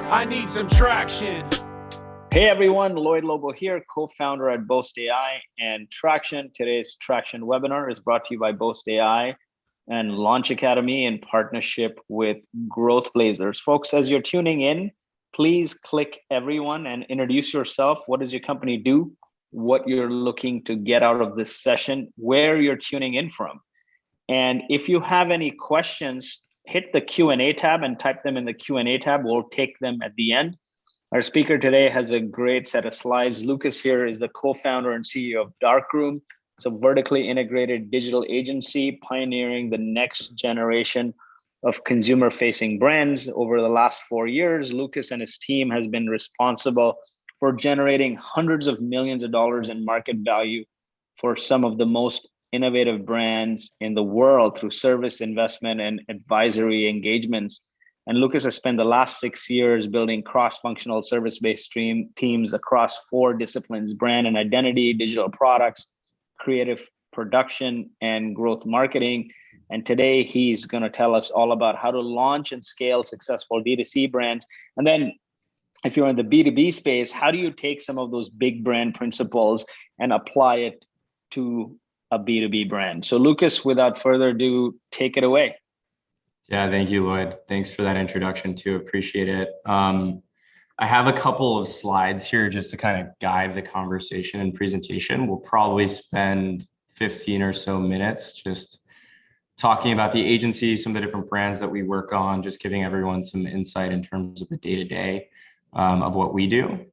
I need some traction. Hey everyone, Lloyd Lobo here, co-founder at Boast AI and Traction. Today's Traction webinar is brought to you by Boast AI and Launch Academy in partnership with Growth Blazers. Folks, as you're tuning in, please click everyone and introduce yourself. What does your company do? What you're looking to get out of this session, where you're tuning in from. And if you have any questions, hit the Q&A tab and type them in the Q&A tab. We'll take them at the end. Our speaker today has a great set of slides. Lucas here is the co-founder and CEO of Darkroom. It's a vertically integrated digital agency pioneering the next generation of consumer-facing brands. Over the last 4 years, Lucas and his team has been responsible for generating hundreds of millions of dollars in market value for some of the most innovative brands in the world through service, investment, and advisory engagements. And Lucas has spent the last 6 years building cross-functional service-based teams across 4 disciplines: brand and identity, digital products, creative production, and growth marketing. And today he's going to tell us all about how to launch and scale successful D2C brands. And then if you're in the B2B space, how do you take some of those big brand principles and apply it to a B2B brand? So Lucas, without further ado, take it away. Yeah, thank you, Lloyd. Thanks for that introduction too. Appreciate it. I have a couple of slides here just to kind of guide the conversation and presentation. We'll probably spend 15 or so minutes just talking about the agency, some of the different brands that we work on, just giving everyone some insight in terms of the day-to-day of what we do.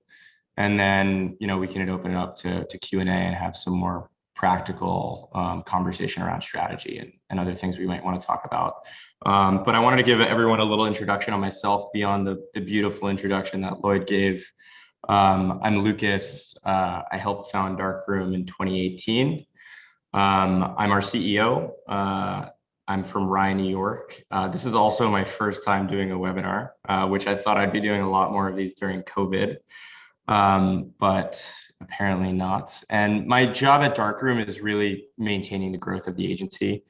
And then, we can open it up to Q&A and have some more practical conversation around strategy and other things we might want to talk about. But I wanted to give everyone a little introduction on myself beyond the beautiful introduction that Lloyd gave. I'm Lucas. I helped found Darkroom in 2018. I'm our CEO. I'm from Rye, New York. This is also my first time doing a webinar, which I thought I'd be doing a lot more of these during COVID. But apparently not. And my job at Darkroom is really maintaining the growth of the agency.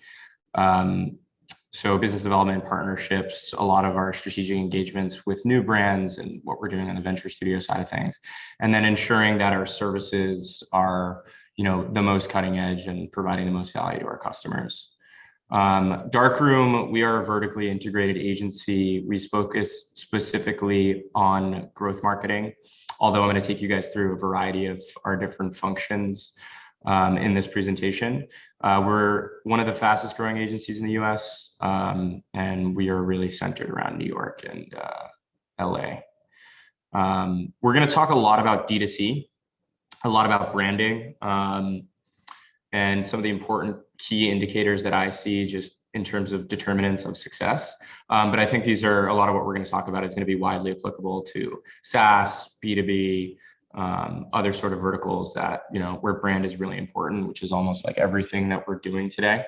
So business development partnerships, a lot of our strategic engagements with new brands and what we're doing on the venture studio side of things. And then ensuring that our services are, the most cutting edge and providing the most value to our customers. Darkroom, we are a vertically integrated agency. We focus specifically on growth marketing, although I'm going to take you guys through a variety of our different functions in this presentation. We're one of the fastest growing agencies in the US, and we are really centered around New York and LA. We're going to talk a lot about D2C, a lot about branding, and some of the important key indicators that I see just in terms of determinants of success. But I think these are a lot of what we're going to talk about is going to be widely applicable to SaaS, B2B, other sort of verticals that, where brand is really important, which is almost like everything that we're doing today.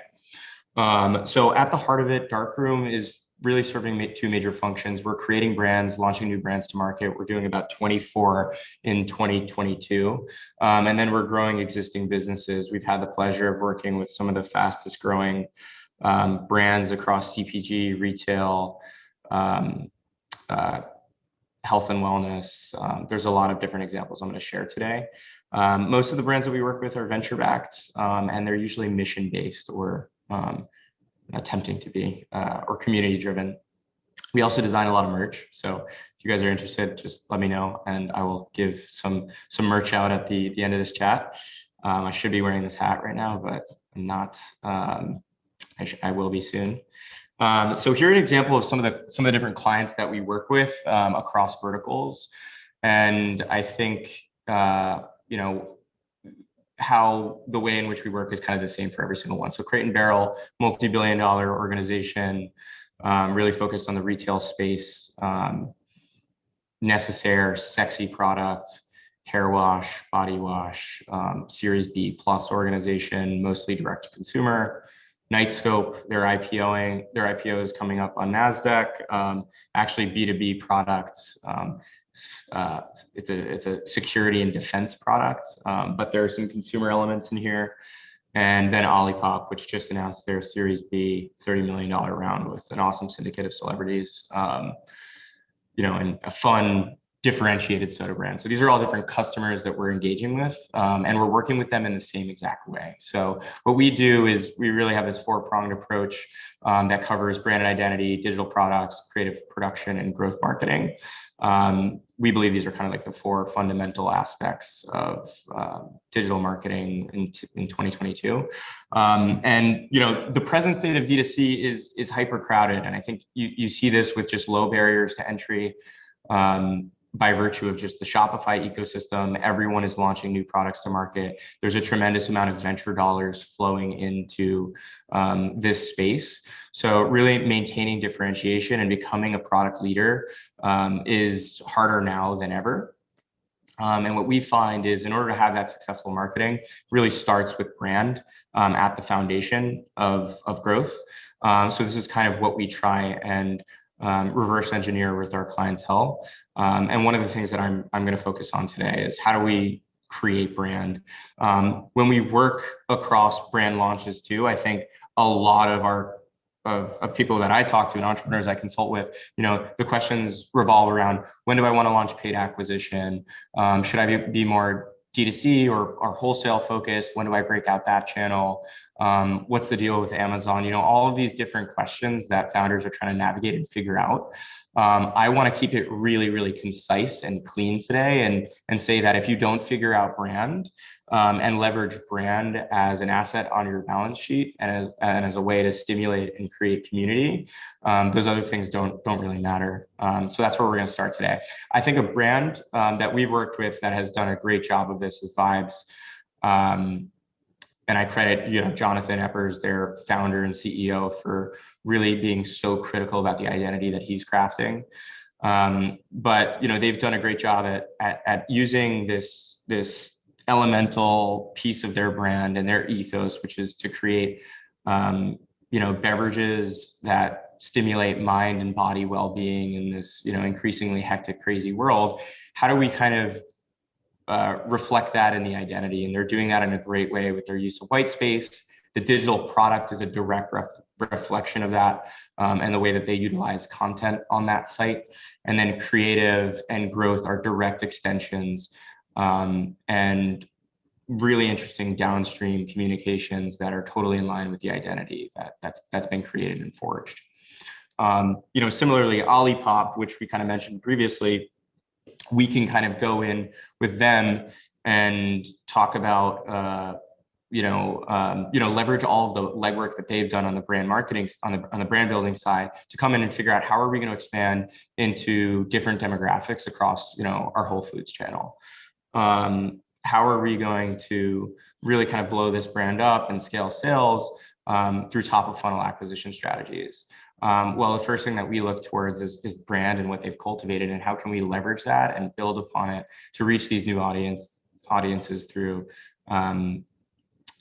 So at the heart of it, Darkroom is really serving 2 major functions. We're creating brands, launching new brands to market. We're doing about 24 in 2022. And then we're growing existing businesses. We've had the pleasure of working with some of the fastest growing brands across CPG, retail, health and wellness. There's a lot of different examples I'm going to share today. Most of the brands that we work with are venture-backed, and they're usually mission-based or attempting to be, or community-driven. We also design a lot of merch. So if you guys are interested, just let me know, and I will give some merch out at the end of this chat. I should be wearing this hat right now, but I'm not. I will be soon. So here's an example of some of the different clients that we work with across verticals, and I think how the way in which we work is kind of the same for every single one. So Crate & Barrel, multi-billion-dollar organization, really focused on the retail space. Necessaire, sexy product, hair wash, body wash, Series B plus organization, mostly direct to consumer. Nightscope, their IPO is coming up on NASDAQ. Actually B2B products. It's a security and defense product, but there are some consumer elements in here. And then Olipop, which just announced their Series B $30 million round with an awesome syndicate of celebrities. and a fun, differentiated soda brand. So these are all different customers that we're engaging with, and we're working with them in the same exact way. So what we do is we really have this four-pronged approach that covers branded identity, digital products, creative production, and growth marketing. We believe these are kind of like the four fundamental aspects of digital marketing in 2022. And the present state of D2C is hyper crowded, and I think you see this with just low barriers to entry. By virtue of just the Shopify ecosystem, everyone is launching new products to market. There's a tremendous amount of venture dollars flowing into this space. So really maintaining differentiation and becoming a product leader is harder now than ever. And what we find is in order to have that successful marketing really starts with brand at the foundation of growth. So this is kind of what we try and reverse engineer with our clientele. And one of the things that I'm going to focus on today is how do we create brand. When we work across brand launches too, I think a lot of people that I talk to and entrepreneurs I consult with, the questions revolve around when do I want to launch paid acquisition? Should I be more D2C or wholesale focused? When do I break out that channel? What's the deal with Amazon? All of these different questions that founders are trying to navigate and figure out. I want to keep it really, really concise and clean today and say that if you don't figure out brand and leverage brand as an asset on your balance sheet and as a way to stimulate and create community, those other things don't really matter. So that's where we're going to start today. I think a brand that we've worked with that has done a great job of this is Vibes. And I credit, Jonathan Eppers, their founder and CEO, for really being so critical about the identity that he's crafting. But they've done a great job at using this elemental piece of their brand and their ethos, which is to create, beverages that stimulate mind and body well-being in this, increasingly hectic, crazy world. How do we kind of reflect that in the identity? And they're doing that in a great way with their use of white space. The digital product is a direct reflection of that, and the way that they utilize content on that site. And then creative and growth are direct extensions, and really interesting downstream communications that are totally in line with the identity that's been created and forged. Similarly, Olipop, which we kind of mentioned previously, we can kind of go in with them and talk about, leverage all of the legwork that they've done on the brand marketing, on the brand building side, to come in and figure out how are we going to expand into different demographics across, our Whole Foods channel. How are we going to really kind of blow this brand up and scale sales through top of funnel acquisition strategies? Well, the first thing that we look towards is brand and what they've cultivated, and how can we leverage that and build upon it to reach these new audiences through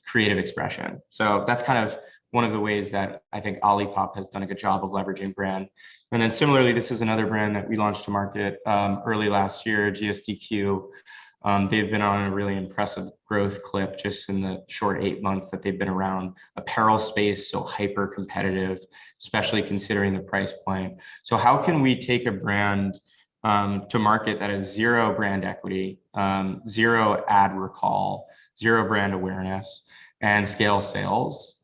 creative expression. So that's kind of one of the ways that I think Olipop has done a good job of leveraging brand. And then similarly, this is another brand that we launched to market early last year, GSDQ. They've been on a really impressive growth clip just in the short 8 months that they've been around. Apparel space, so hyper competitive, especially considering the price point. So how can we take a brand to market that has zero brand equity, zero ad recall, zero brand awareness, and scale sales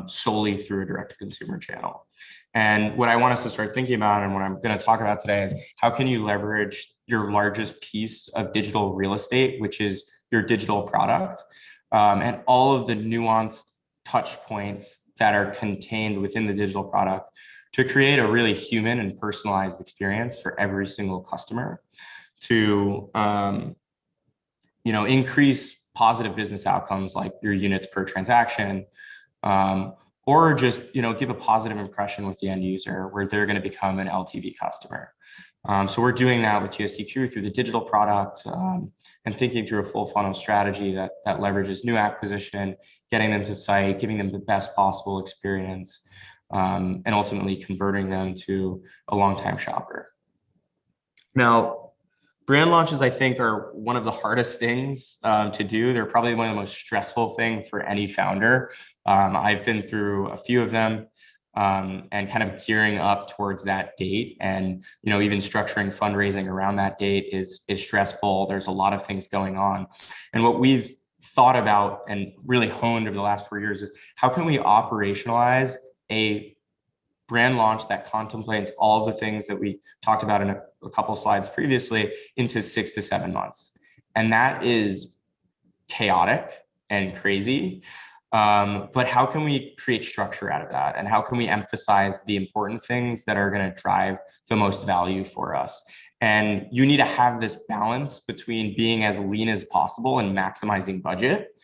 solely through a direct-to-consumer channel? And what I want us to start thinking about, and what I'm going to talk about today, is how can you leverage your largest piece of digital real estate, which is your digital product, and all of the nuanced touch points that are contained within the digital product to create a really human and personalized experience for every single customer to increase positive business outcomes like your units per transaction, or just give a positive impression with the end user where they're going to become an LTV customer. So we're doing that with GSDQ through the digital product, and thinking through a full funnel strategy that leverages new acquisition, getting them to site, giving them the best possible experience, and ultimately converting them to a longtime shopper. Now, brand launches, I think, are one of the hardest things to do. They're probably one of the most stressful things for any founder. I've been through a few of them. and kind of gearing up towards that date. And, even structuring fundraising around that date is stressful. There's a lot of things going on. And what we've thought about and really honed over the last 4 years is how can we operationalize a brand launch that contemplates all of the things that we talked about in a couple slides previously into 6 to 7 months. And that is chaotic and crazy. But how can we create structure out of that? And how can we emphasize the important things that are going to drive the most value for us? And you need to have this balance between being as lean as possible and maximizing budget,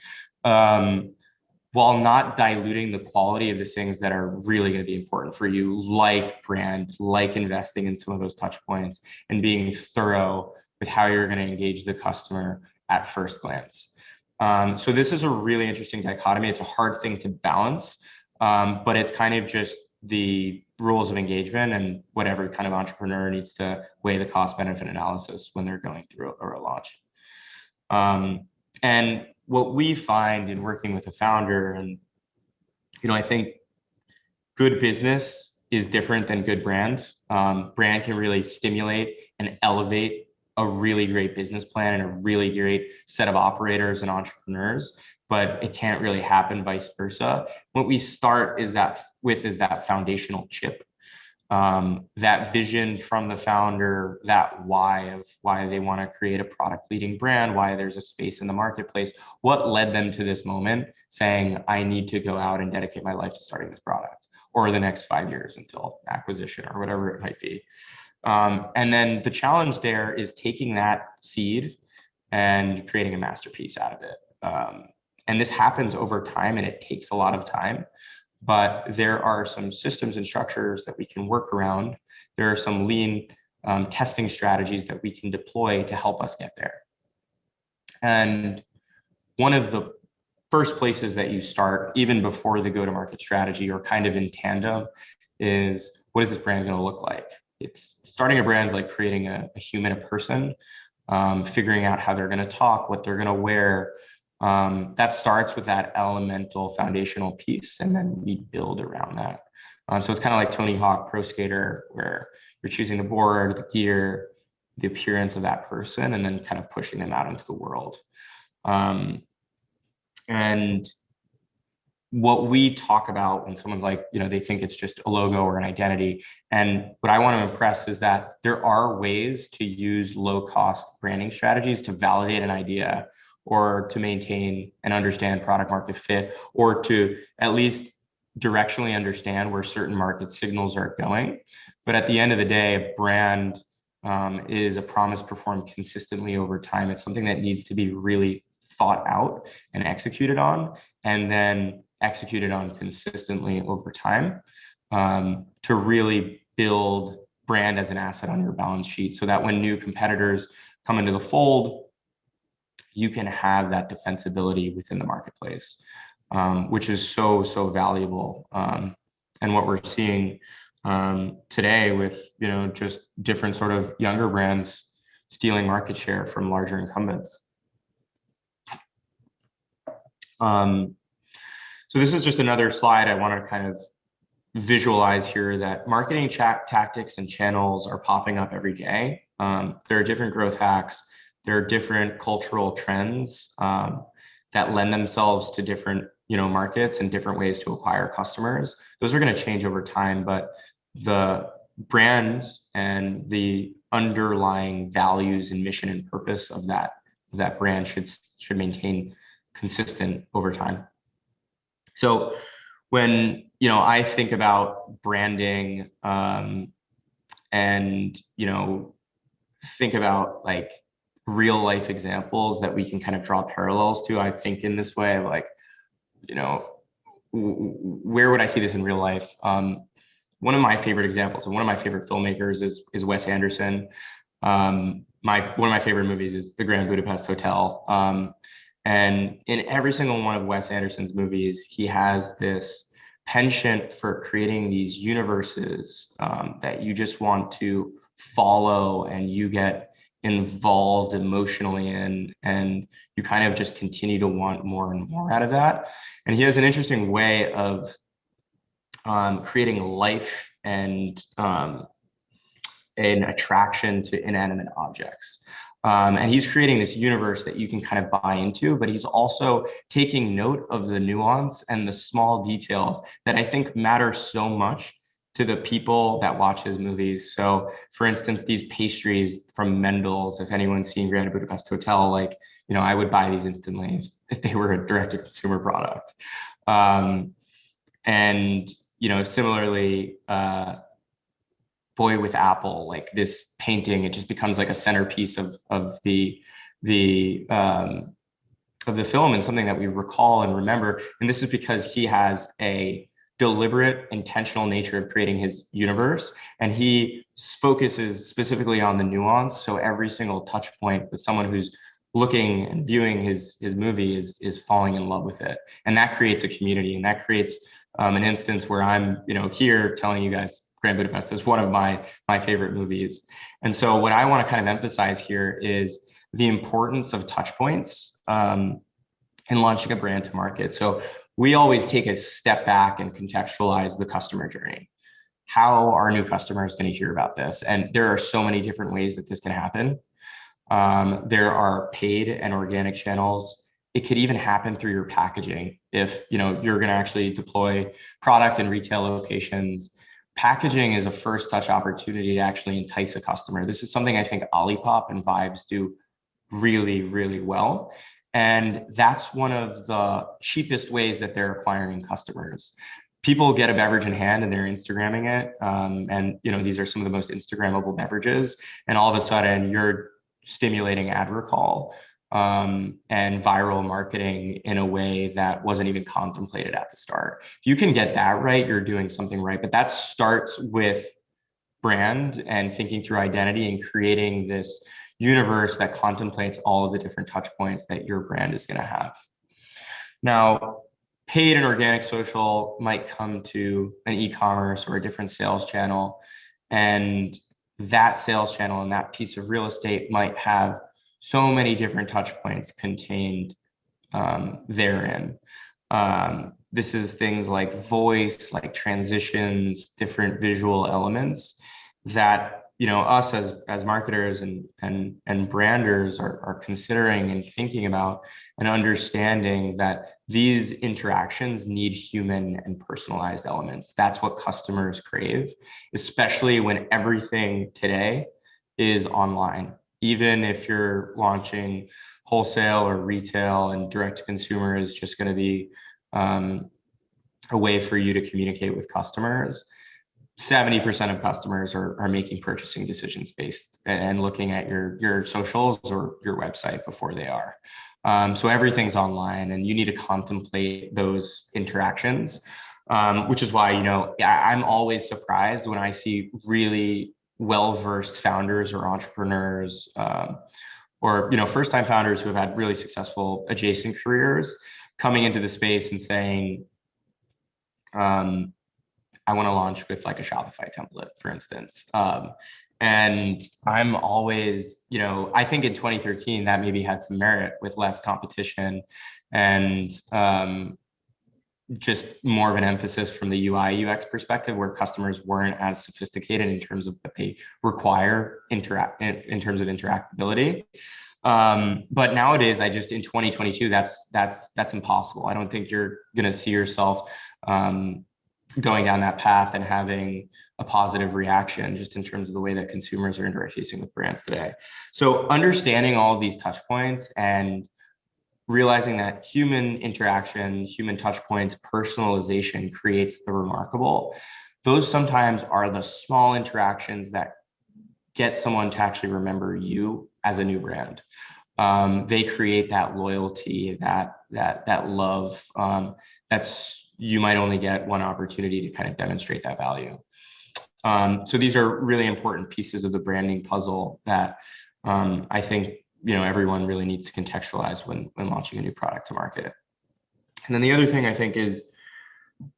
while not diluting the quality of the things that are really going to be important for you, like brand, like investing in some of those touch points and being thorough with how you're going to engage the customer at first glance. So this is a really interesting dichotomy. It's a hard thing to balance, but it's kind of just the rules of engagement and what every kind of entrepreneur needs to weigh the cost benefit analysis when they're going through a launch. And what we find in working with a founder, and I think good business is different than good brand. Brand can really stimulate and elevate a really great business plan and a really great set of operators and entrepreneurs, but it can't really happen vice versa. What we start is that foundational chip, that vision from the founder, that why of why they want to create a product leading brand, why there's a space in the marketplace, what led them to this moment saying, I need to go out and dedicate my life to starting this product, or the next 5 years until acquisition or whatever it might be. And then the challenge there is taking that seed and creating a masterpiece out of it. And this happens over time and it takes a lot of time, but there are some systems and structures that we can work around. There are some lean testing strategies that we can deploy to help us get there. And one of the first places that you start, even before the go-to-market strategy or kind of in tandem, is what is this brand going to look like? It's starting a brand is like creating a human, a person, figuring out how they're going to talk, what they're going to wear. That starts with that elemental foundational piece, and then we build around that. So it's kind of like Tony Hawk Pro Skater, where you're choosing the board, the gear, the appearance of that person, and then kind of pushing them out into the world. And what we talk about when someone's like, they think it's just a logo or an identity. And what I want to impress is that there are ways to use low-cost branding strategies to validate an idea, or to maintain and understand product market fit, or to at least directionally understand where certain market signals are going. But at the end of the day, a brand is a promise performed consistently over time. It's something that needs to be really thought out and executed on, and then executed on consistently over time, to really build brand as an asset on your balance sheet, so that when new competitors come into the fold, you can have that defensibility within the marketplace, which is so valuable. And what we're seeing today with just different sort of younger brands stealing market share from larger incumbents. So this is just another slide I want to kind of visualize here, that marketing tactics and channels are popping up every day. There are different growth hacks. There are different cultural trends that lend themselves to different markets and different ways to acquire customers. Those are going to change over time, but the brand and the underlying values and mission and purpose of that brand should maintain consistent over time. So when I think about branding and think about like real life examples that we can kind of draw parallels to, I think in this way, like where would I see this in real life? One of my favorite examples and one of my favorite filmmakers is Wes Anderson. One of my favorite movies is The Grand Budapest Hotel. And in every single one of Wes Anderson's movies, he has this penchant for creating these universes that you just want to follow and you get involved emotionally in, and you kind of just continue to want more and more out of that. And he has an interesting way of creating life and an attraction to inanimate objects. And he's creating this universe that you can kind of buy into, but he's also taking note of the nuance and the small details that I think matter so much to the people that watch his movies. So for instance, these pastries from Mendel's, if anyone's seen Grand Budapest Hotel, like, you know, I would buy these instantly if they were a direct-to-consumer product. And, you know, similarly, Boy with Apple, like this painting, it just becomes like a centerpiece of the film and something that we recall and remember. And this is because he has a deliberate, intentional nature of creating his universe, and he focuses specifically on the nuance. So every single touch point with someone who's looking and viewing his movie is falling in love with it, and that creates a community, and that creates an instance where I'm, you know, here telling you guys Grand Budapest is one of my favorite movies. And so what I want to kind of emphasize here is the importance of touch points in launching a brand to market. So we always take a step back and contextualize the customer journey. How are new customers going to hear about this? And there are so many different ways that this can happen. There are paid and organic channels. It could even happen through your packaging. If, you know, you're going to actually deploy product in retail locations, packaging is a first touch opportunity to actually entice a customer. This is something I think Olipop and Vibes do really, really well. And that's one of the cheapest ways that they're acquiring customers. People get a beverage in hand and they're Instagramming it. And, you know, these are some of the most Instagrammable beverages. And all of a sudden you're stimulating ad recall and viral marketing in a way that wasn't even contemplated at the start. If you can get that right, you're doing something right. But that starts with brand and thinking through identity and creating this universe that contemplates all of the different touch points that your brand is going to have. Now, paid and organic social might come to an e-commerce or a different sales channel, and that sales channel and that piece of real estate might have so many different touch points contained therein. This is things like voice, like transitions, different visual elements that, you know, us as marketers and branders are considering and thinking about, and understanding that these interactions need human and personalized elements. That's what customers crave, especially when everything today is online. Even if you're launching wholesale or retail, and direct to consumer is just going to be a way for you to communicate with customers, 70% of customers are making purchasing decisions based and looking at your socials or your website before they are. So everything's online, and you need to contemplate those interactions, which is why, you know, I'm always surprised when I see really well-versed founders or entrepreneurs, or, you know, first-time founders who have had really successful adjacent careers coming into the space and saying, I want to launch with like a Shopify template, for instance. And I'm always, you know, I think in 2013 that maybe had some merit with less competition and just more of an emphasis from the UI UX perspective, where customers weren't as sophisticated in terms of what they require in terms of interactability. But nowadays, in 2022, that's impossible. I don't think you're going to see yourself going down that path and having a positive reaction just in terms of the way that consumers are interfacing with brands today. So understanding all of these touch points and realizing that human interaction, human touch points, personalization creates the remarkable. Those sometimes are the small interactions that get someone to actually remember you as a new brand. They create that loyalty, that love. You might only get one opportunity to kind of demonstrate that value. So these are really important pieces of the branding puzzle that I think, you know, everyone really needs to contextualize when launching a new product to market. And then the other thing I think is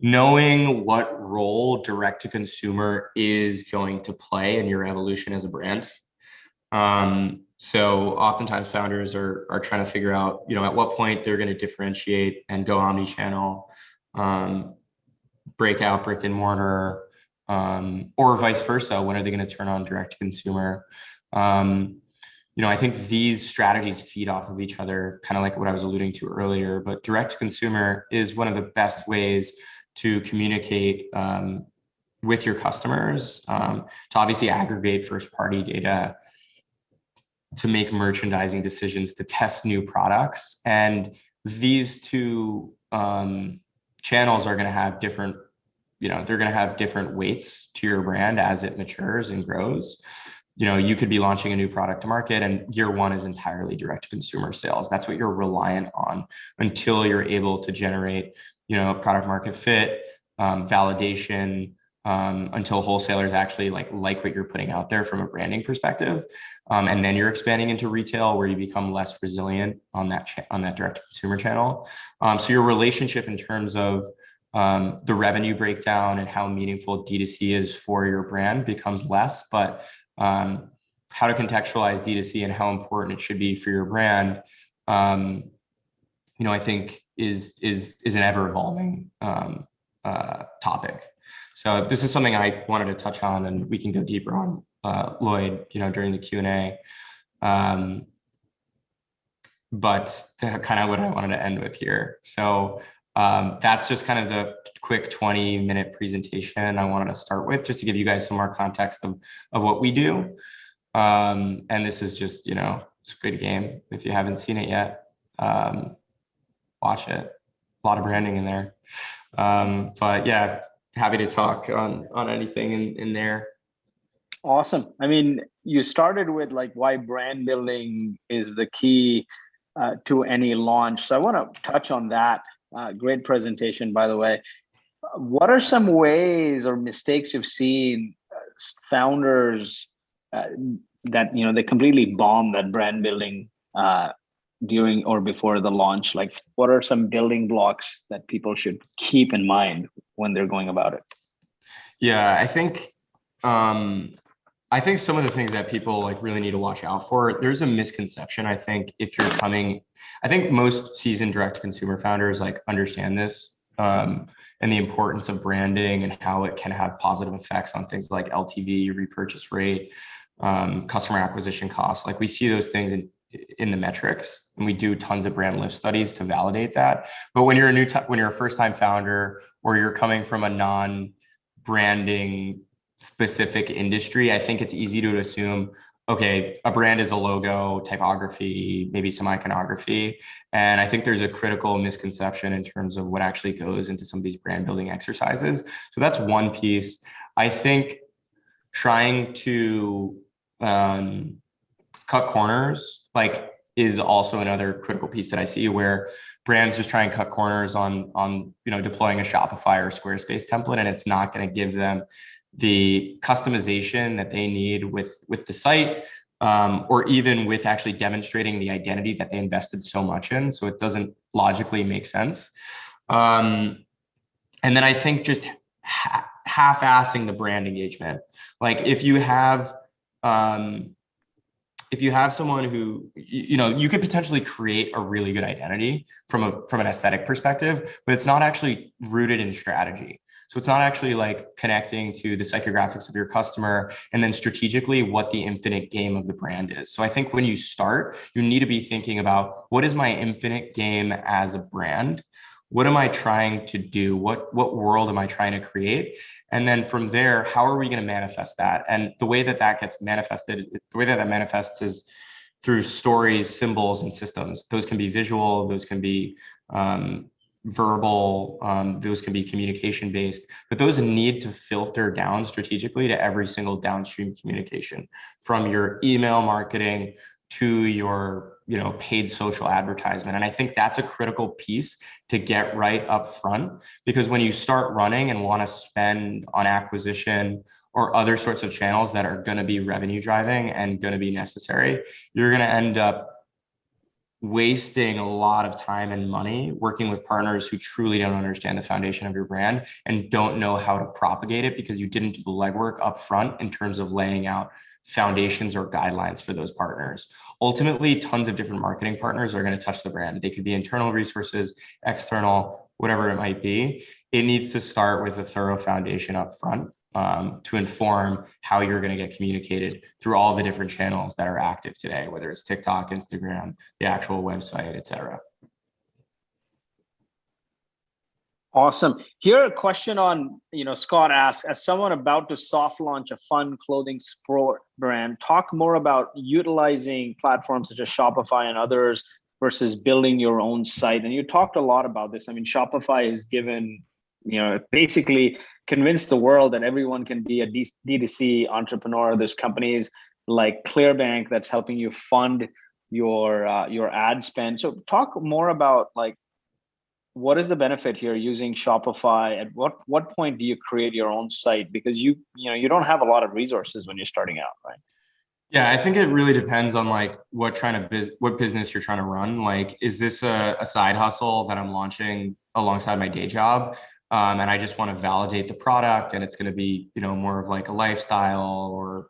knowing what role direct to consumer is going to play in your evolution as a brand. So oftentimes founders are trying to figure out, you know, at what point they're going to differentiate and go omni-channel. break out brick and mortar, or vice versa? When are they going to turn on direct to consumer? I think these strategies feed off of each other, kind of like what I was alluding to earlier. But direct to consumer is one of the best ways to communicate with your customers, to obviously aggregate first party data, to make merchandising decisions, to test new products. And these two channels are going to have different, they're going to have different weights to your brand as it matures and grows. You could be launching a new product to market and year one is entirely direct to consumer sales. That's what you're reliant on until you're able to generate, product market fit, validation, until wholesalers actually like what you're putting out there from a branding perspective. And then you're expanding into retail where you become less resilient on that direct to consumer channel. So your relationship in terms of the revenue breakdown and how meaningful D2C is for your brand becomes less, but how to contextualize D2C and how important it should be for your brand, I think is an ever evolving topic. So this is something I wanted to touch on, and we can go deeper on, Lloyd, during the Q&A. But kind of what I wanted to end with here. So that's just kind of the quick 20-minute presentation I wanted to start with, just to give you guys some more context of what we do. And this is just, Squid Game. If you haven't seen it yet, watch it. A lot of branding in there. But yeah, happy to talk on anything in there. Awesome. I mean, you started with like why brand building is the key to any launch. So I want to touch on that. Great presentation, by the way. What are some ways or mistakes you've seen founders that they completely bomb that brand building during or before the launch? Like, what are some building blocks that people should keep in mind when they're going about it? Yeah, I think some of the things that people like really need to watch out for, there's a misconception. I think most seasoned direct to consumer founders like understand this, and the importance of branding and how it can have positive effects on things like LTV, repurchase rate, customer acquisition costs. Like we see those things in the metrics, and we do tons of brand lift studies to validate that. But when you're a first time founder, or you're coming from a non-branding specific industry, I think it's easy to assume, okay, a brand is a logo, typography, maybe some iconography. And I think there's a critical misconception in terms of what actually goes into some of these brand building exercises. So that's one piece. I think trying to cut corners is also another critical piece that I see, where brands just try and cut corners on deploying a Shopify or Squarespace template, and it's not going to give them the customization that they need with the site, or even with actually demonstrating the identity that they invested so much in. So it doesn't logically make sense. And then I think just half-assing the brand engagement. Like if you have someone who, you could potentially create a really good identity from an aesthetic perspective, but it's not actually rooted in strategy. So it's not actually like connecting to the psychographics of your customer and then strategically what the infinite game of the brand is. So I think when you start, you need to be thinking about, what is my infinite game as a brand? What am I trying to do? What world am I trying to create? And then from there, how are we going to manifest that? And the way that gets manifested, the way that manifests is through stories, symbols, and systems. Those can be visual, those can be verbal, those can be communication based, but those need to filter down strategically to every single downstream communication, from your email marketing to your paid social advertisement. And I think that's a critical piece to get right up front, because when you start running and want to spend on acquisition or other sorts of channels that are going to be revenue driving and going to be necessary, you're going to end up wasting a lot of time and money working with partners who truly don't understand the foundation of your brand and don't know how to propagate it, because you didn't do the legwork up front in terms of laying out foundations or guidelines for those partners. Ultimately, tons of different marketing partners are going to touch the brand. They could be internal resources, external, whatever it might be. it needs to start with a thorough foundation up front to inform how you're going to get communicated through all the different channels that are active today, whether it's TikTok, Instagram, the actual website, et cetera. Awesome. Here, a question on, Scott asks, as someone about to soft launch a fun clothing sport brand, talk more about utilizing platforms such as Shopify and others versus building your own site. And you talked a lot about this. I mean, Shopify is given, basically convinced the world that everyone can be a DTC entrepreneur. There's companies like Clearbank that's helping you fund your ad spend. So talk more about like, what is the benefit here using Shopify? At what point do you create your own site? Because you don't have a lot of resources when you're starting out, right? Yeah, I think it really depends on like what business you're trying to run. Like, is this a side hustle that I'm launching alongside my day job? And I just want to validate the product, and it's going to be, more of like a lifestyle or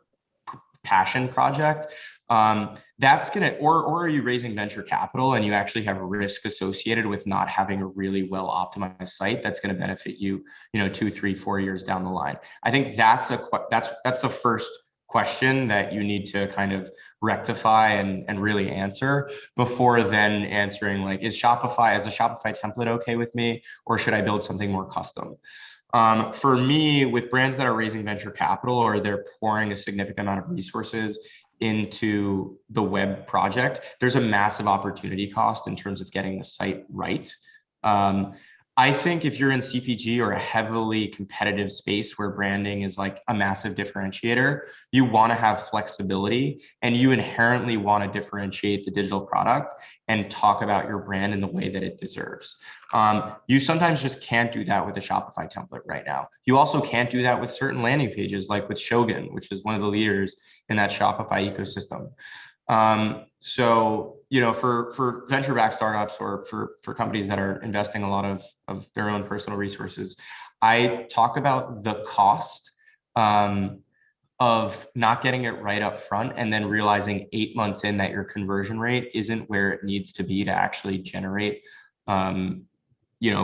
passion project. That's gonna, or are you raising venture capital and you actually have risk associated with not having a really well optimized site that's going to benefit you, 2, 3, 4 years down the line? I think that's the first question that you need to kind of rectify and really answer before then answering like, is the Shopify template okay with me, or should I build something more custom? For me, with brands that are raising venture capital or they're pouring a significant amount of resources into the web project, there's a massive opportunity cost in terms of getting the site right. I think if you're in CPG or a heavily competitive space where branding is like a massive differentiator, you want to have flexibility and you inherently want to differentiate the digital product and talk about your brand in the way that it deserves. You sometimes just can't do that with a Shopify template right now. You also can't do that with certain landing pages, like with Shogun, which is one of the leaders in that Shopify ecosystem. So, for venture-backed startups or for companies that are investing a lot of their own personal resources, I talk about the cost of not getting it right up front and then realizing 8 months in that your conversion rate isn't where it needs to be to actually generate, a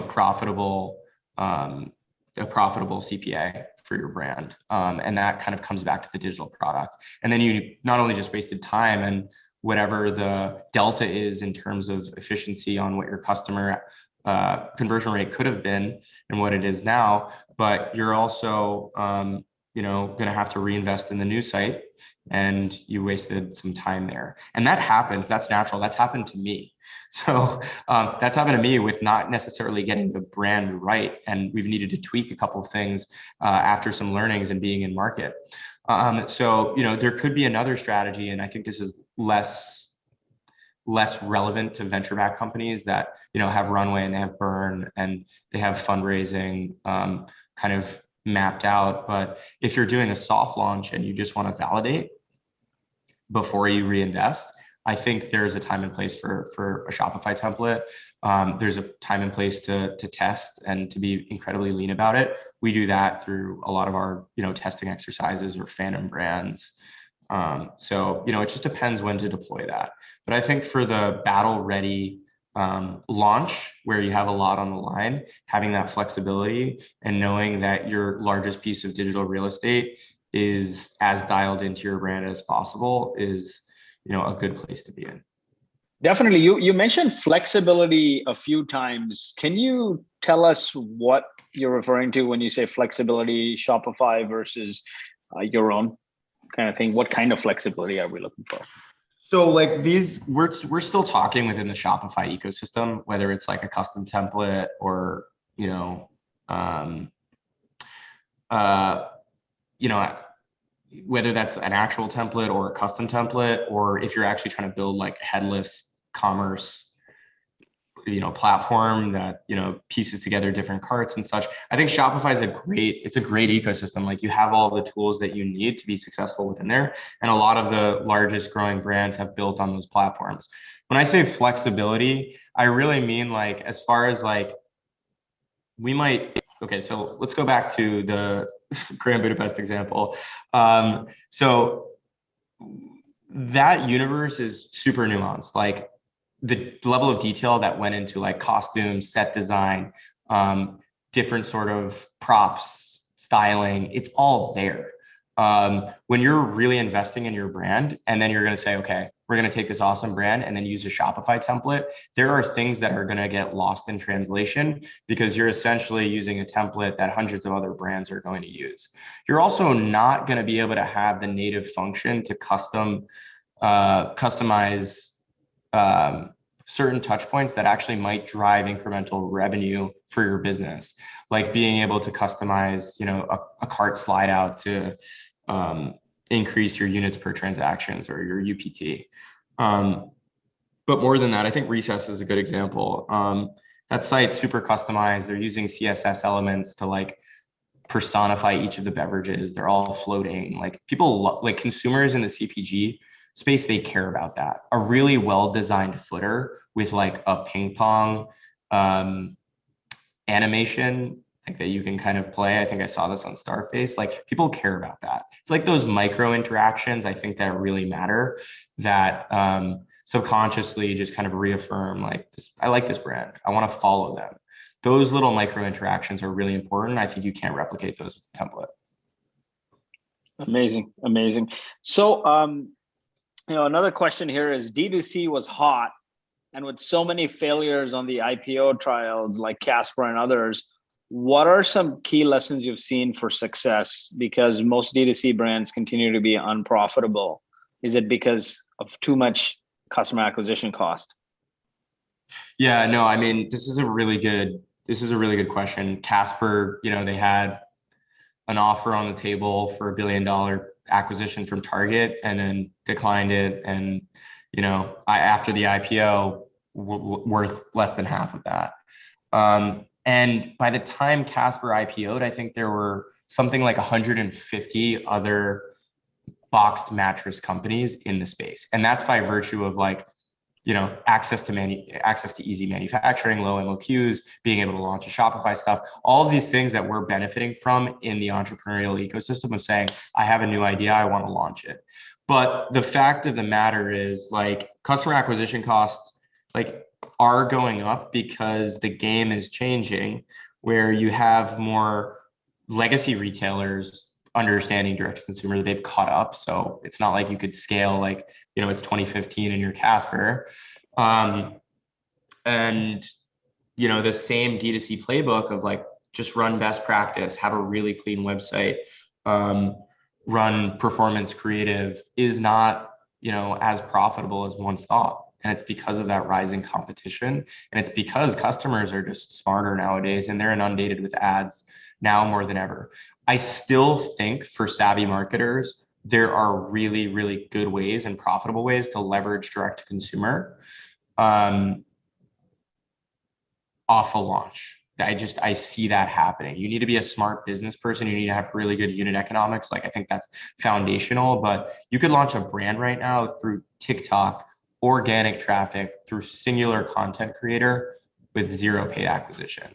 profitable CPA for your brand. And that kind of comes back to the digital product. And then you not only just wasted time and whatever the delta is in terms of efficiency on what your customer conversion rate could have been and what it is now, but you're also, going to have to reinvest in the new site, and you wasted some time there. And that happens. That's natural. That's happened to me. So that's happened to me with not necessarily getting the brand right. And we've needed to tweak a couple of things after some learnings and being in market. So, there could be another strategy, and I think this is less relevant to venture-backed companies that, have runway and they have burn and they have fundraising kind of mapped out. But if you're doing a soft launch and you just want to validate before you reinvest, I think there's a time and place for a Shopify template. There's a time and place to test and to be incredibly lean about it. We do that through a lot of our, testing exercises or phantom brands. So, it just depends when to deploy that. But I think for the battle ready launch where you have a lot on the line, having that flexibility and knowing that your largest piece of digital real estate is as dialed into your brand as possible is, a good place to be in. Definitely. You mentioned flexibility a few times. Can you tell us what you're referring to when you say flexibility, Shopify versus your own kind of thing? What kind of flexibility are we looking for? So like we're still talking within the Shopify ecosystem, whether it's like a custom template or, whether that's an actual template or a custom template, or if you're actually trying to build like a headless commerce, platform that, pieces together different carts and such. I think Shopify is a great ecosystem. Like you have all the tools that you need to be successful within there. And a lot of the largest growing brands have built on those platforms. When I say flexibility, I really mean like, as far as like, okay, so let's go back to the Grand Budapest example. So that universe is super nuanced. Like the level of detail that went into like costumes, set design, different sort of props, styling, it's all there. When you're really investing in your brand and then you're going to say, okay, we're going to take this awesome brand and then use a Shopify template, there are things that are going to get lost in translation because you're essentially using a template that hundreds of other brands are going to use. You're also not going to be able to have the native function to customize certain touch points that actually might drive incremental revenue for your business, like being able to customize, a cart slide out to increase your units per transactions or your UPT. But more than that, I think Recess is a good example. That site's super customized. They're using CSS elements to like personify each of the beverages. They're all floating. Like people, like consumers in the CPG space, they care about that. A really well-designed footer with like a ping pong animation like that you can kind of play. I think I saw this on Starface. Like people care about that. It's like those micro interactions, I think, that really matter, that subconsciously just kind of reaffirm like this, I like this brand. I want to follow them. Those little micro interactions are really important. I think you can't replicate those with the template. Amazing, amazing. So another question here is D2C was hot, and with so many failures on the IPO trials like Casper and others, what are some key lessons you've seen for success? Because most D2C brands continue to be unprofitable. Is it because of too much customer acquisition cost? Yeah, no, I mean, this is a really good question. Casper, they had an offer on the table for $1 billion acquisition from Target and then declined it. And, after the IPO, worth less than half of that. And by the time Casper IPO'd, I think there were something like 150 other boxed mattress companies in the space. And that's by virtue of like, access to easy manufacturing, low MOQs, being able to launch a Shopify stuff, all of these things that we're benefiting from in the entrepreneurial ecosystem of saying, I have a new idea, I want to launch it. But the fact of the matter is like customer acquisition costs like are going up because the game is changing, where you have more legacy retailers understanding direct to consumer. They've caught up. So it's not like you could scale like, it's 2015 in your Casper. And, the same D2C playbook of like, just run best practice, have a really clean website, run performance creative is not, as profitable as once thought. And it's because of that rising competition. And it's because customers are just smarter nowadays and they're inundated with ads now more than ever. I still think for savvy marketers, there are really, really good ways and profitable ways to leverage direct to consumer off a launch. I see that happening. You need to be a smart business person. You need to have really good unit economics. Like I think that's foundational, but you could launch a brand right now through TikTok, organic traffic, through singular content creator with zero paid acquisition.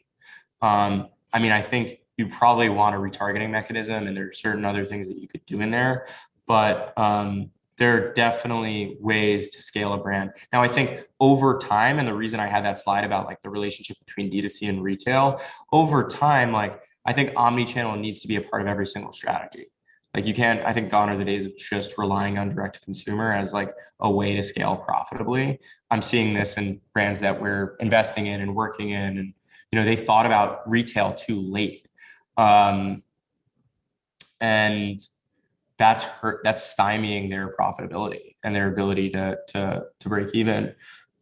I think you probably want a retargeting mechanism and there are certain other things that you could do in there, but there are definitely ways to scale a brand. Now, I think over time, and the reason I had that slide about like the relationship between D2C and retail, over time, like I think omni-channel needs to be a part of every single strategy. Like you can't, I think gone are the days of just relying on direct to consumer as like a way to scale profitably. I'm seeing this in brands that we're investing in and working in, and they thought about retail too late. And that's stymieing their profitability and their ability to break even.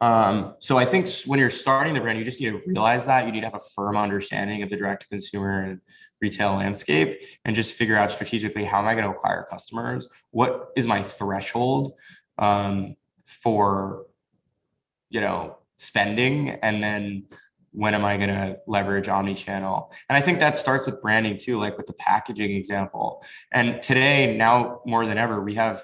So I think when you're starting the brand, you just need to realize that you need to have a firm understanding of the direct to consumer and retail landscape and just figure out strategically, how am I going to acquire customers? What is my threshold for, spending? And then when am I going to leverage omni-channel? And I think that starts with branding too, like with the packaging example. And today, now more than ever, we have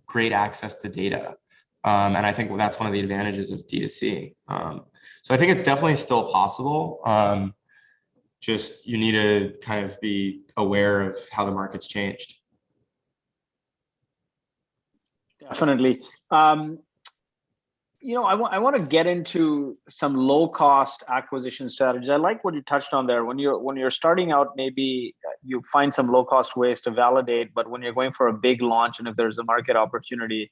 great access to data. And I think that's one of the advantages of D2C. So I think it's definitely still possible. Just you need to kind of be aware of how the market's changed. Definitely. I want to get into some low cost acquisition strategies. I like what you touched on there. When you're starting out, maybe you find some low cost ways to validate, but when you're going for a big launch and if there's a market opportunity,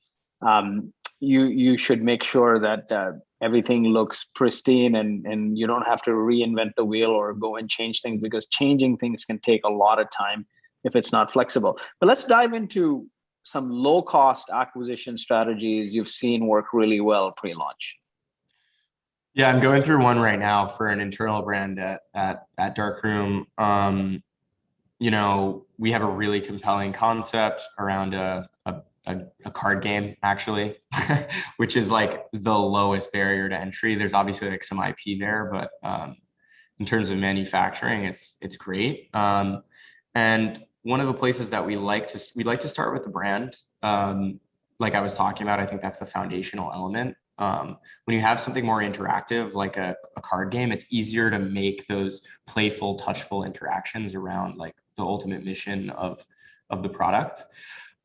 you should make sure that everything looks pristine and you don't have to reinvent the wheel or go and change things, because changing things can take a lot of time if it's not flexible. But let's dive into some low cost acquisition strategies you've seen work really well pre-launch. Yeah, I'm going through one right now for an internal brand at Darkroom. We have a really compelling concept around a card game, actually, which is like the lowest barrier to entry. There's obviously like some IP there, but in terms of manufacturing, it's great. And one of the places that we like to start with the brand, like I was talking about. I think that's the foundational element. When you have something more interactive, like a card game, it's easier to make those playful, touchful interactions around like the ultimate mission of the product.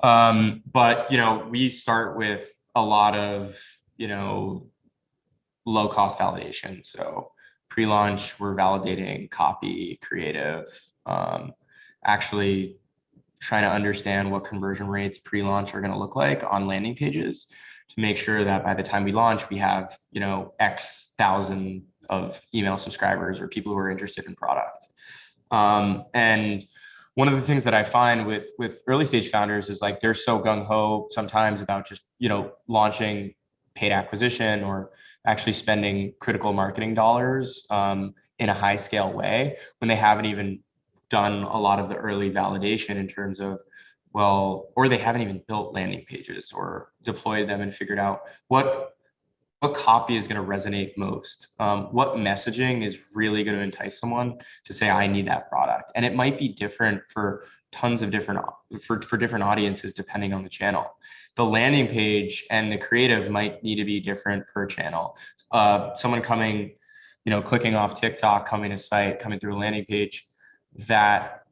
But we start with a lot of low cost validation. So pre-launch, we're validating copy, creative, actually trying to understand what conversion rates pre-launch are going to look like on landing pages to make sure that by the time we launch, we have, X thousand of email subscribers or people who are interested in product. And one of the things that I find with early stage founders is like, they're so gung-ho sometimes about just, launching paid acquisition or actually spending critical marketing dollars in a high scale way when they haven't even done a lot of the early validation in terms of, or they haven't even built landing pages or deployed them and figured out what copy is going to resonate most, what messaging is really going to entice someone to say, I need that product. And it might be different for tons of different audiences depending on the channel. The landing page and the creative might need to be different per channel. Someone coming, clicking off TikTok, coming to site, coming through a landing page, that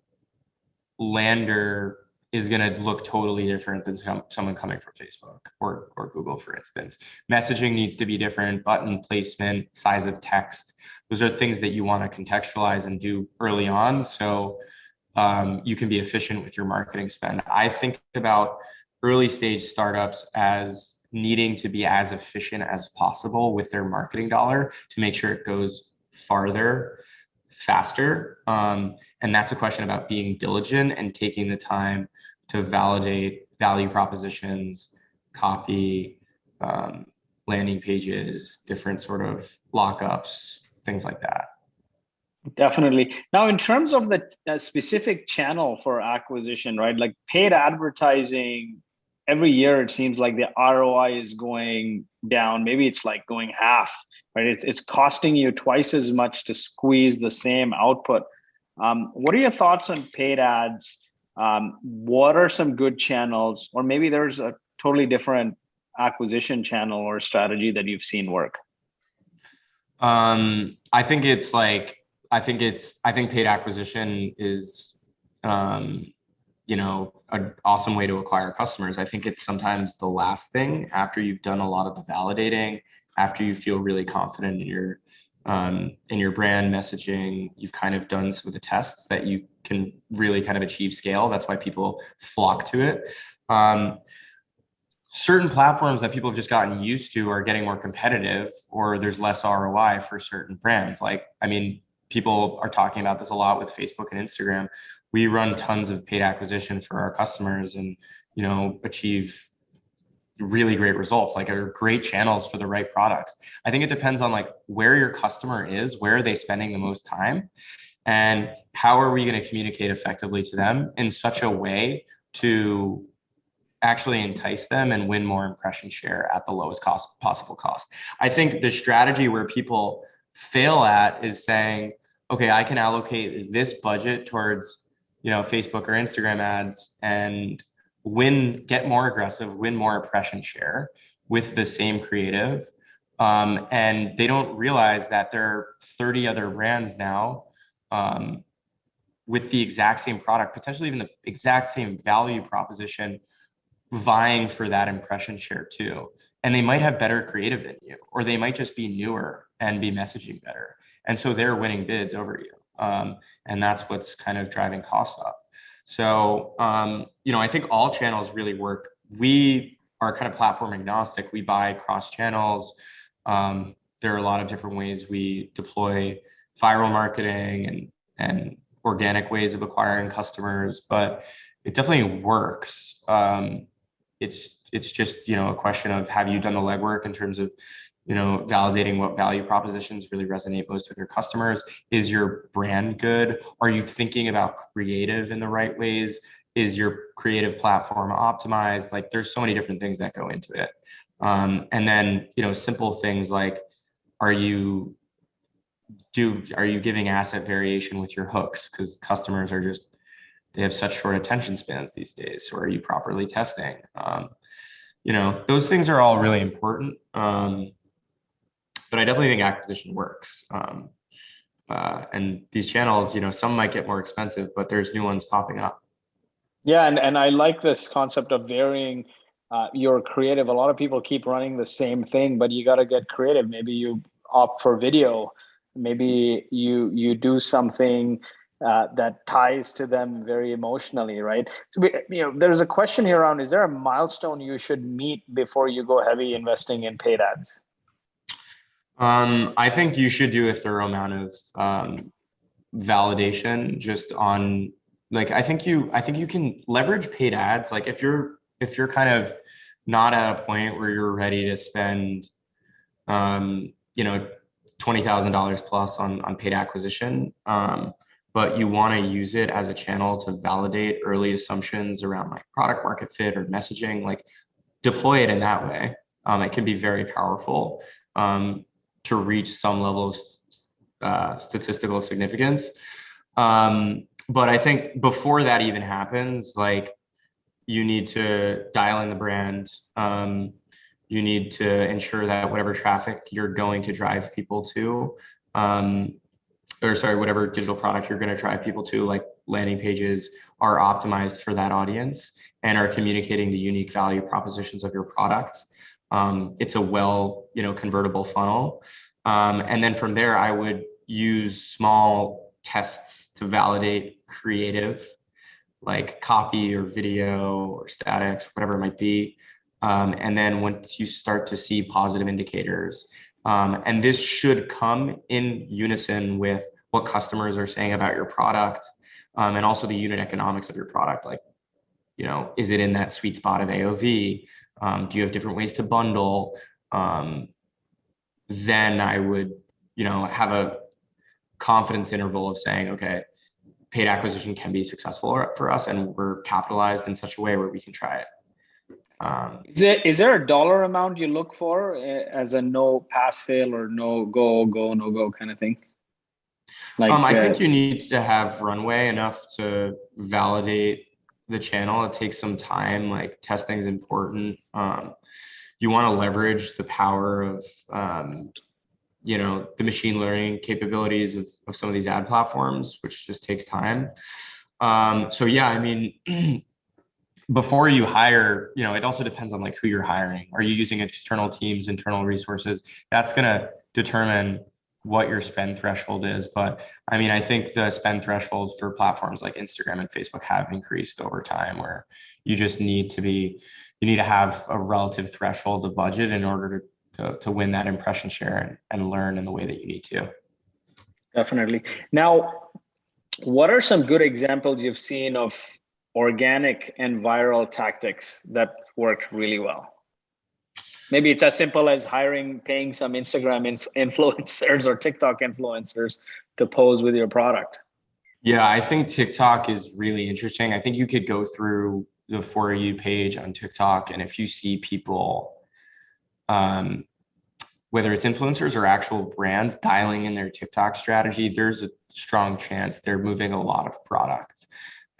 lander is going to look totally different than someone coming from Facebook or Google, for instance. Messaging needs to be different, button placement, size of text. Those are things that you want to contextualize and do early on so you can be efficient with your marketing spend. I think about early stage startups as needing to be as efficient as possible with their marketing dollar to make sure it goes farther, faster. And that's a question about being diligent and taking the time to validate value propositions, copy, landing pages, different sort of lockups, things like that. Definitely. Now, in terms of the specific channel for acquisition, right? Like paid advertising, every year it seems like the ROI is going down. Maybe it's like going half, right? It's costing you twice as much to squeeze the same output. What are your thoughts on paid ads? What are some good channels, or maybe there's a totally different acquisition channel or strategy that you've seen work? I think paid acquisition is, an awesome way to acquire customers. I think it's sometimes the last thing after you've done a lot of the validating, after you feel really confident in your brand messaging, you've kind of done some of the tests that you can really kind of achieve scale. That's why people flock to it. Certain platforms that people have just gotten used to are getting more competitive, or there's less ROI for certain brands. People are talking about this a lot with Facebook and Instagram. We run tons of paid acquisition for our customers and, achieve really great results, like are great channels for the right products. I think it depends on like where your customer is, where are they spending the most time, and how are we going to communicate effectively to them in such a way to actually entice them and win more impression share at the lowest possible cost. I think the strategy where people fail at is saying, okay, I can allocate this budget towards, Facebook or Instagram ads and get more aggressive, win more impression share with the same creative. And they don't realize that there are 30 other brands now with the exact same product, potentially even the exact same value proposition, vying for that impression share too. and they might have better creative than you, or they might just be newer and be messaging better. And so they're winning bids over you. And that's what's kind of driving costs up. So, I think all channels really work. We are kind of platform agnostic. We buy cross channels. There are a lot of different ways we deploy viral marketing and organic ways of acquiring customers, but it definitely works. It's just, a question of, have you done the legwork in terms of, validating what value propositions really resonate most with your customers? Is your brand good? Are you thinking about creative in the right ways? Is your creative platform optimized? Like, there's so many different things that go into it. And then, simple things like, are you giving asset variation with your hooks? Because customers they have such short attention spans these days. So are you properly testing? Those things are all really important. But I definitely think acquisition works. And these channels, some might get more expensive, but there's new ones popping up. Yeah, and I like this concept of varying your creative. A lot of people keep running the same thing, but you got to get creative. Maybe you opt for video. Maybe you do something that ties to them very emotionally, right? So there's a question here around: is there a milestone you should meet before you go heavy investing in paid ads? I think you should do a thorough amount of validation just on, like, I think you can leverage paid ads. Like, if you're kind of not at a point where you're ready to spend $20,000 plus on paid acquisition, but you want to use it as a channel to validate early assumptions around like product market fit or messaging, like, deploy it in that way. It can be very powerful to reach some level of statistical significance. But I think before that even happens, like, you need to dial in the brand. You need to ensure that whatever traffic you're going to drive people to, whatever digital product you're going to drive people to, like landing pages, are optimized for that audience and are communicating the unique value propositions of your product. It's a convertible funnel. And then from there, I would use small tests to validate creative, like copy or video or statics, whatever it might be. And then once you start to see positive indicators, and this should come in unison with what customers are saying about your product, and also the unit economics of your product. Like, is it in that sweet spot of AOV? Do you have different ways to bundle? Then I would, have a confidence interval of saying, okay, paid acquisition can be successful for us, and we're capitalized in such a way where we can try it. Is there a dollar amount you look for as a no pass fail or no go no go kind of thing? Like, I think you need to have runway enough to validate the channel. It takes some time. Like, testing is important. You want to leverage the power of the machine learning capabilities of some of these ad platforms, which just takes time. So yeah, I mean, before you hire, it also depends on like who you're hiring. Are you using external teams, internal resources? That's going to determine what your spend threshold is. But I mean, I think the spend threshold for platforms like Instagram and Facebook have increased over time, where you just need to have a relative threshold of budget in order to win that impression share and learn in the way that you need to. Definitely. Now, what are some good examples you've seen of organic and viral tactics that work really well? Maybe it's as simple as paying some Instagram influencers or TikTok influencers to pose with your product. Yeah, I think TikTok is really interesting. I think you could go through the For You page on TikTok, and if you see people, whether it's influencers or actual brands dialing in their TikTok strategy, there's a strong chance they're moving a lot of product.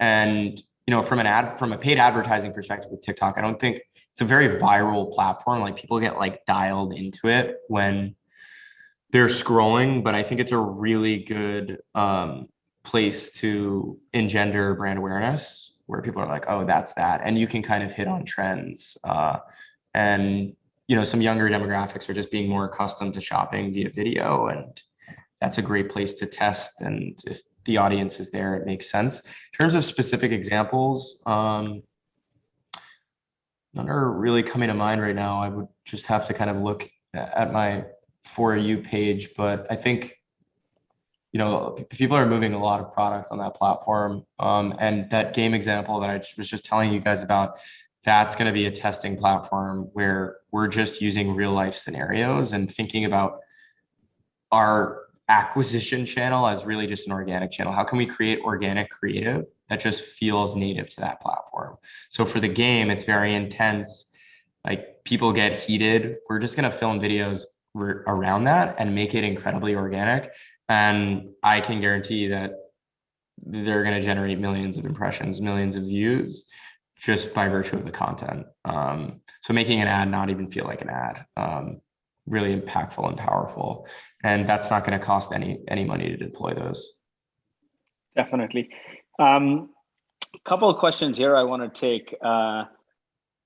And from a paid advertising perspective with TikTok, I don't think it's a very viral platform. Like, people get like dialed into it when they're scrolling, but I think it's a really good place to engender brand awareness, where people are like, oh, that's that. And you can kind of hit on trends. And some younger demographics are just being more accustomed to shopping via video, and that's a great place to test. And if the audience is there, it makes sense. In terms of specific examples, none are really coming to mind right now. I would just have to kind of look at my For You page, but I think, people are moving a lot of product on that platform. And that game example that I was just telling you guys about, that's going to be a testing platform where we're just using real life scenarios and thinking about our acquisition channel as really just an organic channel. How can we create organic creative that just feels native to that platform? So for the game, it's very intense. Like, people get heated. We're just going to film videos around that and make it incredibly organic. And I can guarantee that they're going to generate millions of impressions, millions of views, just by virtue of the content. So making an ad not even feel like an ad, really impactful and powerful. And that's not going to cost any money to deploy those. Definitely. Couple of questions here I want to take.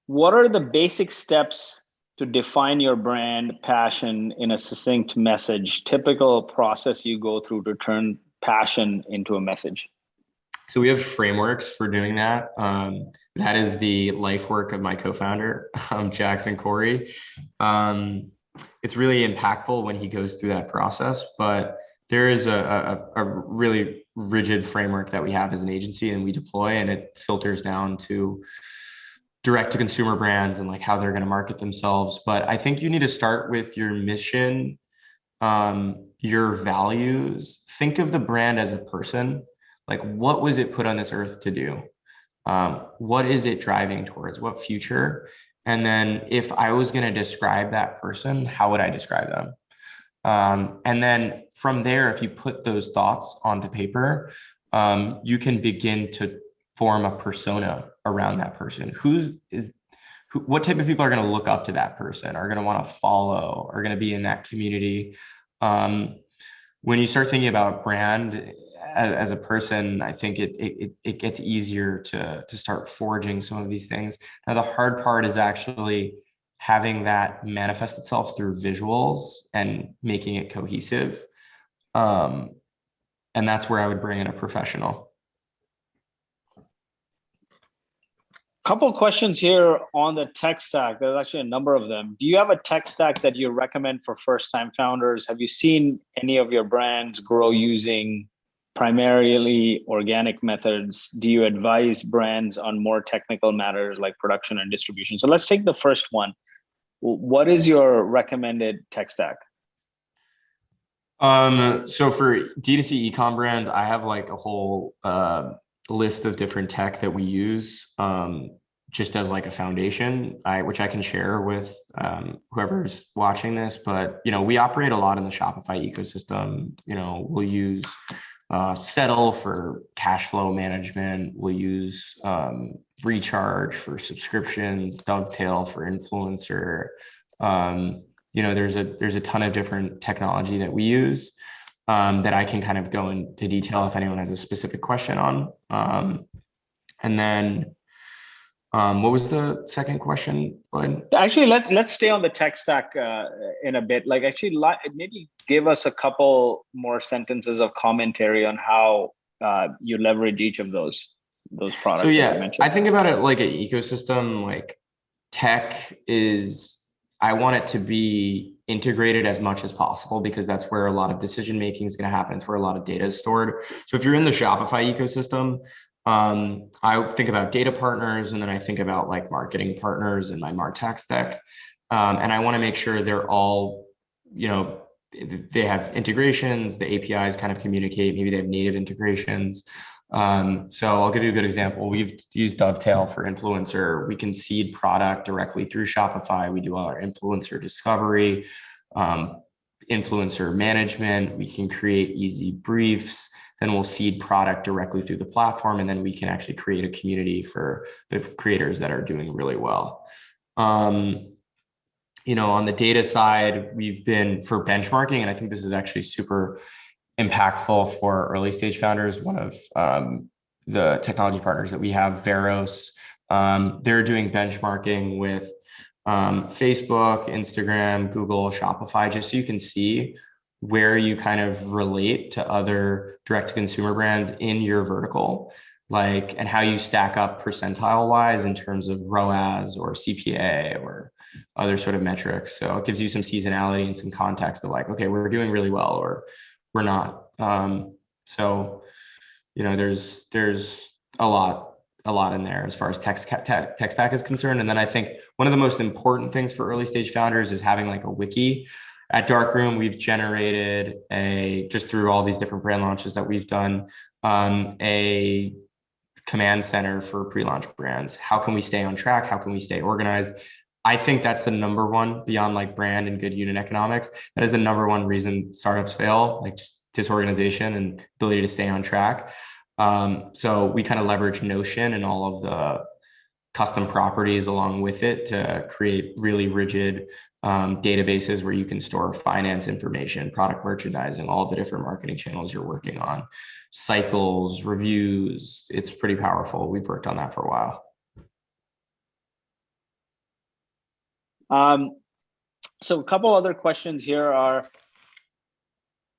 What are the basic steps to define your brand passion in a succinct message? Typical process you go through to turn passion into a message? So we have frameworks for doing that. That is the life work of my co-founder, Jackson Corey. It's really impactful when he goes through that process, but there is a really rigid framework that we have as an agency and we deploy, and it filters down to direct to consumer brands and like how they're going to market themselves. But I think you need to start with your mission, your values. Think of the brand as a person. Like, what was it put on this earth to do? What is it driving towards? What future? And then if I was going to describe that person, how would I describe them? And then from there, if you put those thoughts onto paper, you can begin to form a persona around that person. What type of people are going to look up to that person, are going to want to follow, are going to be in that community? When you start thinking about brand as a person, I think it gets easier to start forging some of these things. Now, the hard part is actually having that manifest itself through visuals and making it cohesive. And that's where I would bring in a professional. Couple of questions here on the tech stack. There's actually a number of them. Do you have a tech stack that you recommend for first-time founders? Have you seen any of your brands grow using primarily organic methods? Do you advise brands on more technical matters like production and distribution? So let's take the first one. What is your recommended tech stack? So for D2C ecom brands, I have like a whole list of different tech that we use, just as like a foundation, which I can share with whoever's watching this. But we operate a lot in the Shopify ecosystem. We'll use Settle for cash flow management. We'll use Recharge for subscriptions, Dovetail for influencer. There's a ton of different technology that we use that I can kind of go into detail if anyone has a specific question on. And then what was the second question, Lloyd? Actually, let's stay on the tech stack in a bit. Like, actually, maybe give us a couple more sentences of commentary on how you leverage each of those products. So yeah, I think about it like an ecosystem. Like, tech is, I want it to be integrated as much as possible because that's where a lot of decision making is going to happen. It's where a lot of data is stored. So if you're in the Shopify ecosystem, I think about data partners, and then I think about like marketing partners and my MarTech stack. And I want to make sure they're all, they have integrations, the APIs kind of communicate, maybe they have native integrations. So I'll give you a good example. We've used Dovetail for influencer. We can seed product directly through Shopify. We do all our influencer discovery, influencer management. We can create easy briefs. Then we'll seed product directly through the platform. And then we can actually create a community for the creators that are doing really well. On the data side, we've been for benchmarking, and I think this is actually super impactful for early stage founders. One of the technology partners that we have, Veros, they're doing benchmarking with Facebook, Instagram, Google, Shopify, just so you can see where you kind of relate to other direct-to-consumer brands in your vertical, like, and how you stack up percentile wise in terms of ROAS or CPA or other sort of metrics. So it gives you some seasonality and some context of like, okay, we're doing really well or we're not. So, you know, there's a lot in there as far as tech stack is concerned. And then I think one of the most important things for early stage founders is having like a wiki. At Darkroom, we've generated just through all these different brand launches that we've done, a command center for pre-launch brands. How can we stay on track? How can we stay organized? I think that's the number one, beyond like brand and good unit economics. That is the number one reason startups fail, like just disorganization and ability to stay on track. So we kind of leverage Notion and all of the custom properties along with it to create really rigid databases where you can store finance information, product merchandising, all of the different marketing channels you're working on, cycles, reviews. It's pretty powerful. We've worked on that for a while. So a couple other questions here are,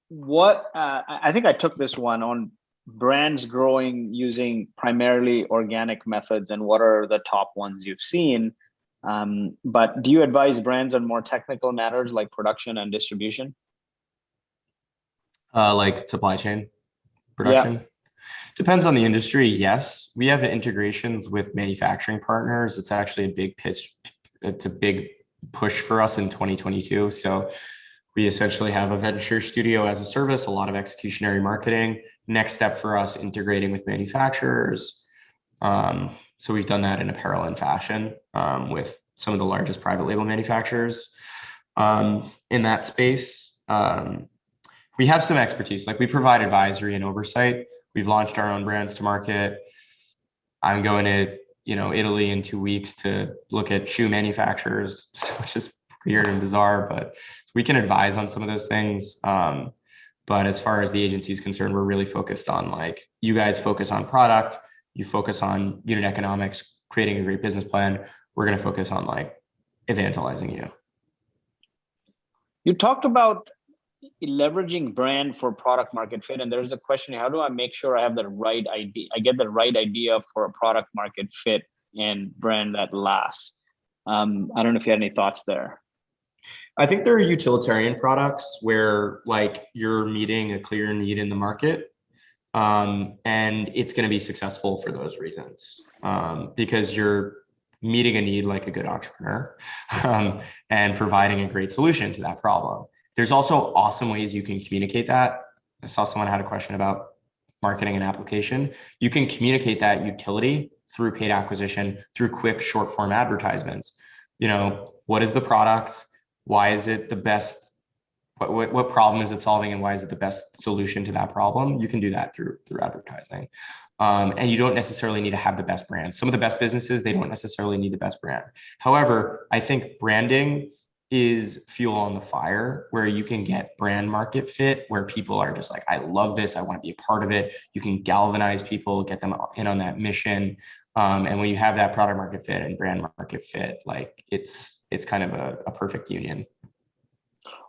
what I think I took this one on brands growing using primarily organic methods, and what are the top ones you've seen? But do you advise brands on more technical matters like production and distribution? Like supply chain production? Yeah. Depends on the industry. Yes, we have integrations with manufacturing partners. It's actually a big pitch. It's a big push for us in 2022. So we essentially have a venture studio as a service, a lot of executionary marketing. Next step for us, integrating with manufacturers. So we've done that in a parallel fashion with some of the largest private label manufacturers in that space. We have some expertise, like we provide advisory and oversight. We've launched our own brands to market. I'm going to, Italy in 2 weeks to look at shoe manufacturers, which is weird and bizarre, but we can advise on some of those things. But as far as the agency is concerned, we're really focused on like, you guys focus on product, you focus on unit economics, creating a great business plan. We're going to focus on like evangelizing you. You talked about leveraging brand for product market fit, and there's a question: how do I make sure I have the right idea? I get the right idea for a product market fit and brand that lasts. I don't know if you had any thoughts there. I think there are utilitarian products where like you're meeting a clear need in the market, and it's going to be successful for those reasons, because you're meeting a need like a good entrepreneur, and providing a great solution to that problem. There's also awesome ways you can communicate that. I saw someone had a question about marketing and application. You can communicate that utility through paid acquisition, through quick short form advertisements. What is the product? Why is it the best? What problem is it solving, and why is it the best solution to that problem? You can do that through advertising. And you don't necessarily need to have the best brand. Some of the best businesses, they don't necessarily need the best brand. However, I think branding is fuel on the fire, where you can get brand market fit, where people are just like, I love this, I want to be a part of it. You can galvanize people, get them in on that mission. And when you have that product market fit and brand market fit, like it's kind of a perfect union.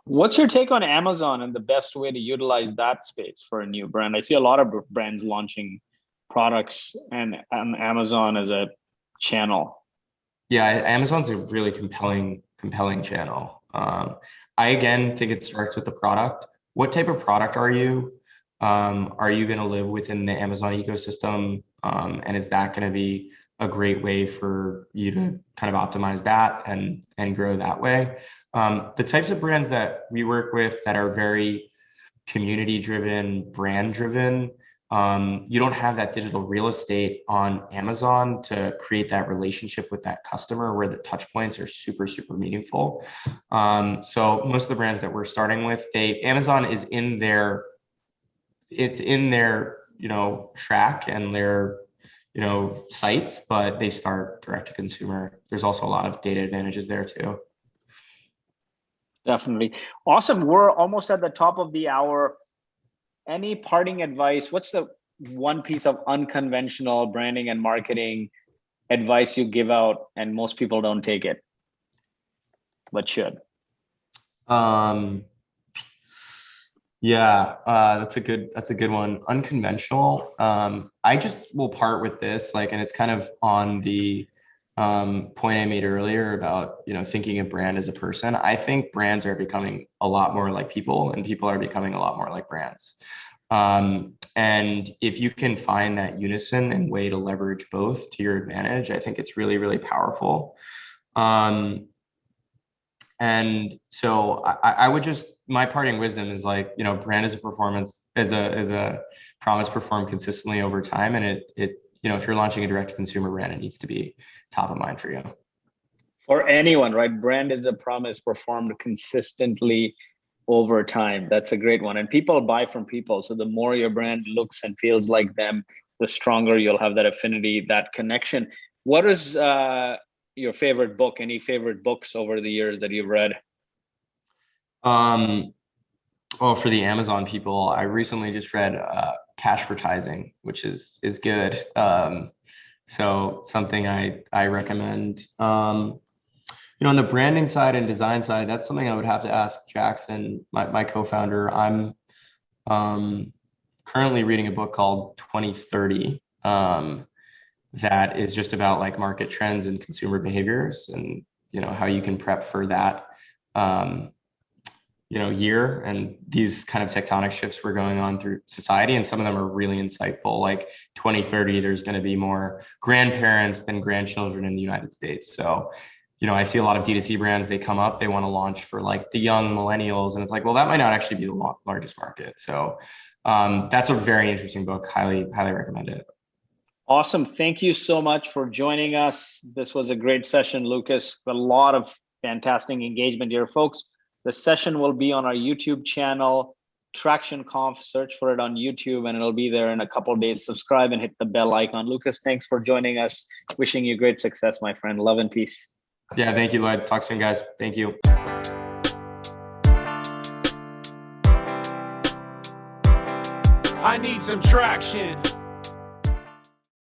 What's your take on Amazon and the best way to utilize that space for a new brand? I see a lot of brands launching products and Amazon as a channel. Yeah, Amazon's a really compelling channel. I again think it starts with the product. What type of product are you? Are you going to live within the Amazon ecosystem? And is that going to be a great way for you to kind of optimize that and grow that way? The types of brands that we work with that are very community driven, brand driven, you don't have that digital real estate on Amazon to create that relationship with that customer where the touch points are super, super meaningful. So most of the brands that we're starting with, Amazon is in their track and their sites, but they start direct to consumer. There's also a lot of data advantages there too. Definitely. Awesome. We're almost at the top of the hour. Any parting advice? What's the one piece of unconventional branding and marketing advice you give out and most people don't take it? but should? Yeah, that's a good one. Unconventional. I just will part with this, like, and it's kind of on the point I made earlier about, thinking of brand as a person. I think brands are becoming a lot more like people, and people are becoming a lot more like brands. And if you can find that unison and way to leverage both to your advantage, I think it's really, really powerful. And so I would just, my parting wisdom is like, brand as a performance, as a promise performed consistently over time. And it, if you're launching a direct to consumer brand, it needs to be top of mind for you. For anyone, right? Brand is a promise performed consistently over time. That's a great one. And people buy from people. So the more your brand looks and feels like them, the stronger you'll have that affinity, that connection. What is your favorite book? Any favorite books over the years that you've read? Well, for the Amazon people, I recently just read Cashvertising, which is good. So something I recommend. On the branding side and design side, that's something I would have to ask Jackson, my co-founder. I'm currently reading a book called 2030 that is just about like market trends and consumer behaviors, and how you can prep for that year and these kind of tectonic shifts we're going on through society. And some of them are really insightful. Like 2030, there's going to be more grandparents than grandchildren in the United States. So I see a lot of D2C brands, they come up, they want to launch for like the young millennials. And it's like, well, that might not actually be the largest market. So that's a very interesting book. Highly, highly recommend it. Awesome. Thank you so much for joining us. This was a great session, Lucas. A lot of fantastic engagement here, folks. The session will be on our YouTube channel, Traction Conf. Search for it on YouTube and it'll be there in a couple of days. Subscribe and hit the bell icon. Lucas, thanks for joining us. Wishing you great success, my friend. Love and peace. Yeah, thank you, Lloyd. Talk soon, guys. Thank you. I need some traction.